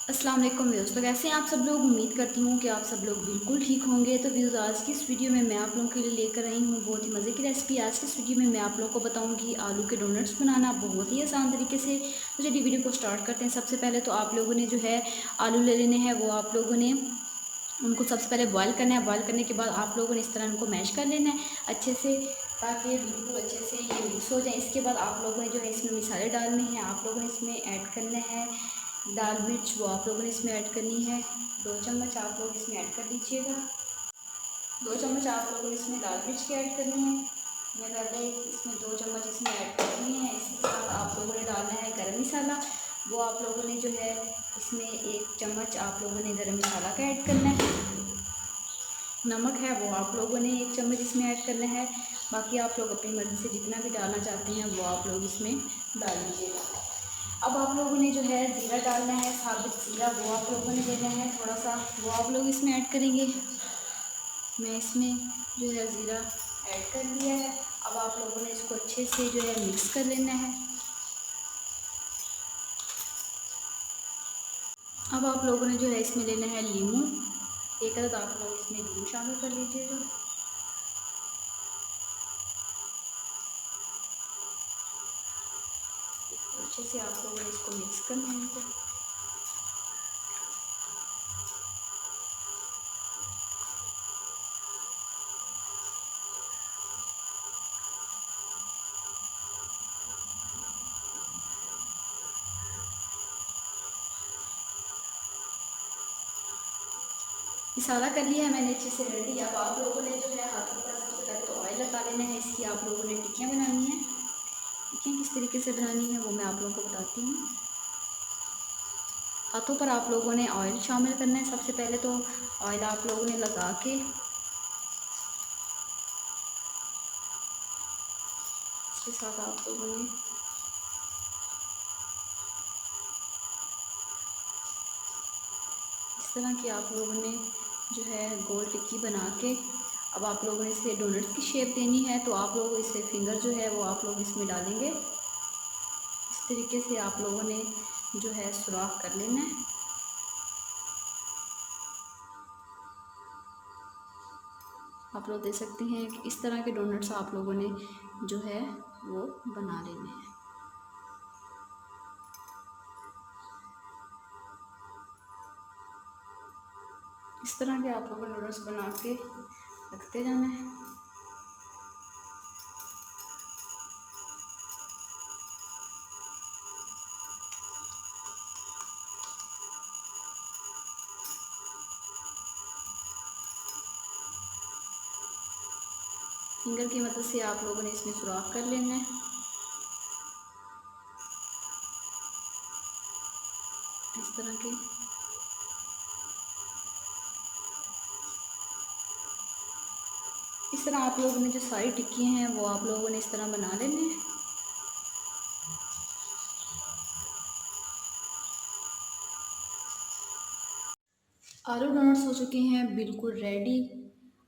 अस्सलाम वालेकुम व्यूज़। तो कैसे हैं आप सब लोग। उम्मीद करती हूँ कि आप सब लोग बिल्कुल ठीक होंगे। तो व्यूज़, आज की इस वीडियो में मैं आप लोगों के लिए लेकर आई हूँ बहुत ही मज़े की रेसिपी। आज की इस वीडियो में मैं आप लोगों को बताऊँगी आलू के डोनट्स बनाना बहुत ही आसान तरीके से। तो चलिए वीडियो को स्टार्ट करते हैं। सबसे पहले तो आप लोगों ने जो है आलू ले लेने हैं। वो आप लोगों ने उनको सबसे पहले बॉयल करना है। बॉयल करने के बाद आप लोगों ने इस तरह उनको मैश कर लेना है अच्छे से, ताकि बिल्कुल अच्छे से ये मिक्स हो जाए। इसके बाद आप लोगों ने जो है इसमें मसाले डालने हैं। आप लोगों ने इसमें ऐड करना है लाल मिर्च, वो आप लोगों ने इसमें ऐड करनी है 2 चम्मच। आप लोग इसमें ऐड कर दीजिएगा 2 चम्मच। आप लोगों ने इसमें लाल मिर्च की ऐड करनी है। मैं पहले इसमें 2 चम्मच इसमें ऐड करनी है। इसके साथ आप लोगों ने डालना है गरम मसाला। वो आप लोगों ने जो है इसमें 1 चम्मच आप लोगों ने गरम मसाला का ऐड करना है। नमक है वो आप लोगों ने 1 चम्मच इसमें ऐड करना है। बाकी आप लोग अपनी मर्ज़ी से जितना भी डालना चाहते हैं वो आप लोग इसमें डाल दीजिएगा। अब आप लोगों ने जो है ज़ीरा डालना है, साबुत ज़ीरा वो आप लोगों ने लेना है थोड़ा सा, वो आप लोग इसमें ऐड करेंगे। मैं इसमें जो है ज़ीरा ऐड कर लिया है। अब आप लोगों ने इसको अच्छे से जो है मिक्स कर लेना है। अब आप लोगों ने जो है इसमें लेना है लीमू, एक अदद आप लोग इसमें लीमू शामिल कर लीजिएगा। अच्छे से आप लोगों ने इसको मिक्स करना है इनको। मसाला कर लिया है मैंने अच्छे से रेडी। अब आप लोगों ने जो है हाथों पर सबसे पहले तो ऑयल लगा लेना है। इसकी आप लोगों ने टिक्कियाँ बनानी है। टिक्कियाँ किस तरीके से बनानी है वो मैं आप लोगों को बताती हूँ। हाथों पर आप लोगों ने ऑयल शामिल करना है। सबसे पहले तो ऑयल आप लोगों ने लगा के इसके साथ आप लोगों ने इस तरह की आप लोगों ने जो है गोल टिक्की बना के, अब आप लोगों ने इसे डोनट्स की शेप देनी है। तो आप लोग इसे फिंगर जो है वो आप लोग इसमें डालेंगे। इस तरीके से आप लोगों ने जो है सुराख कर लेना है। आप लोग देख सकते हैं कि इस तरह के डोनट्स आप लोगों ने जो है वो बना लेने हैं। इस तरह के आप लोगों ने डोनट्स बना के रखते जाना है। फिंगर की मदद से आप लोगों ने इसमें सुराख कर लेना है इस तरह के। इस तरह आप लोगों ने जो सारी टिक्कियाँ हैं वो आप लोगों ने इस तरह बना लेने हैं। आलू डोनट्स हो चुके हैं बिल्कुल रेडी।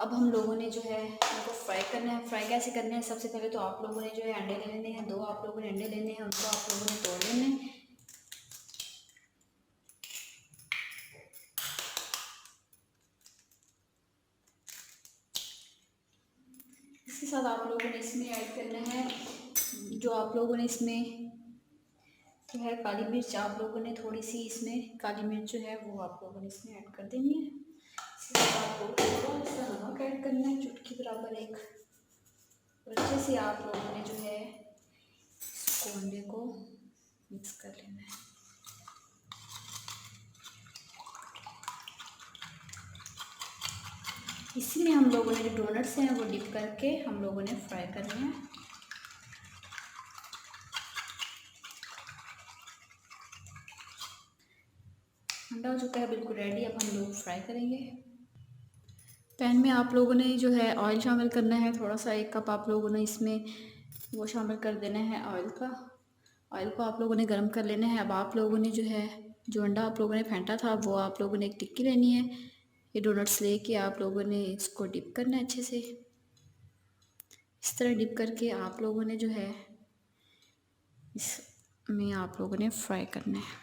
अब हम लोगों ने जो है उनको फ्राई करना है। फ्राई कैसे करना है, सबसे पहले तो आप लोगों ने जो है अंडे ले लेने हैं। 2 आप लोगों ने अंडे लेने हैं, उनको आप लोगों ने तोड़ लेने हैं। इसके साथ आप लोगों ने इसमें ऐड करना है जो आप लोगों ने इसमें जो है काली मिर्च, आप लोगों ने थोड़ी सी इसमें काली मिर्च जो है वो आप लोगों ने इसमें ऐड कर देनी है। इसके साथ आप लोगों को थोड़ा सा नमक ऐड करना है, चुटकी बराबर एक। और अच्छे से आप लोगों ने जो है इसको अंडे को मिक्स कर लेना है। इसी में हम लोगों ने जो डोनट्स हैं वो डिप करके हम लोगों ने फ्राई करने हैं। अंडा हो चुका है बिल्कुल रेडी। अब हम लोग फ्राई करेंगे। पैन में आप लोगों ने जो है ऑयल शामिल करना है थोड़ा सा, 1 कप आप लोगों ने इसमें वो शामिल कर देना है ऑयल का। ऑयल को आप लोगों ने गर्म कर लेना है। अब आप लोगों ने जो है जो अंडा आप लोगों ने फेंटा था वो आप लोगों ने एक टिक्की लेनी है। ये डोनट्स लेके आप लोगों ने इसको डिप करना है अच्छे से। इस तरह डिप करके आप लोगों ने जो है इसमें आप लोगों ने फ्राई करना है।